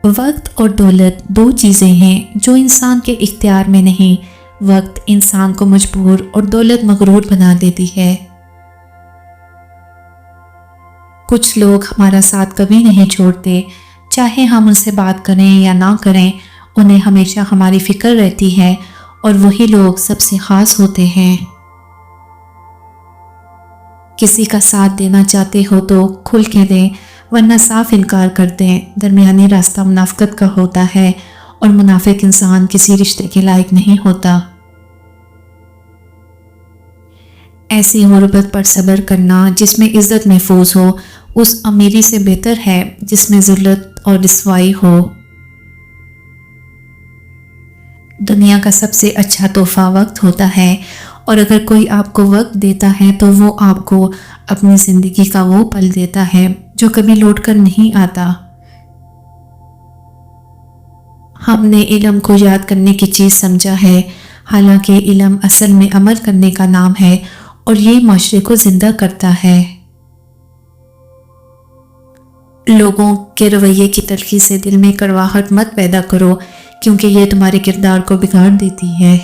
وقت اور دولت دو چیزیں ہیں جو انسان کے اختیار میں نہیں۔ وقت انسان کو مجبور اور دولت مغرور بنا دیتی ہے۔ کچھ لوگ ہمارا ساتھ کبھی نہیں چھوڑتے، چاہے ہم ان سے بات کریں یا نہ کریں، انہیں ہمیشہ ہماری فکر رہتی ہے، اور وہی لوگ سب سے خاص ہوتے ہیں۔ کسی کا ساتھ دینا چاہتے ہو تو کھل کے دیں، ورنہ صاف انکار کر دیں۔ درمیانی راستہ منافقت کا ہوتا ہے، اور منافق انسان کسی رشتے کے لائق نہیں ہوتا۔ ایسی غربت پر صبر کرنا جس میں عزت محفوظ ہو، اس امیری سے بہتر ہے جس میں ذلت اور رسوائی ہو۔ دنیا کا سب سے اچھا تحفہ وقت ہوتا ہے، اور اگر کوئی آپ کو وقت دیتا ہے تو وہ آپ کو اپنی زندگی کا وہ پل دیتا ہے جو کبھی لوٹ کر نہیں آتا۔ ہم نے علم کو یاد کرنے کی چیز سمجھا ہے، حالانکہ علم اصل میں عمل کرنے کا نام ہے، اور یہ معاشرے کو زندہ کرتا ہے۔ لوگوں کے رویے کی تلخی سے دل میں کڑواہٹ مت پیدا کرو، کیونکہ یہ تمہارے کردار کو بگاڑ دیتی ہے۔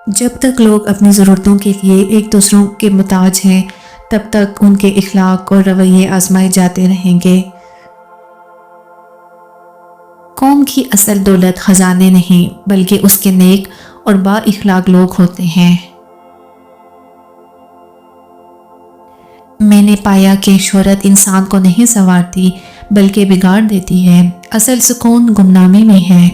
جب تک لوگ اپنی ضرورتوں کے لیے ایک دوسروں کے محتاج ہیں، تب تک ان کے اخلاق اور رویے آزمائے جاتے رہیں گے۔ قوم کی اصل دولت خزانے نہیں، بلکہ اس کے نیک اور با اخلاق لوگ ہوتے ہیں۔ میں نے پایا کہ شہرت انسان کو نہیں سنوارتی بلکہ بگاڑ دیتی ہے۔ اصل سکون گمنامی میں ہے۔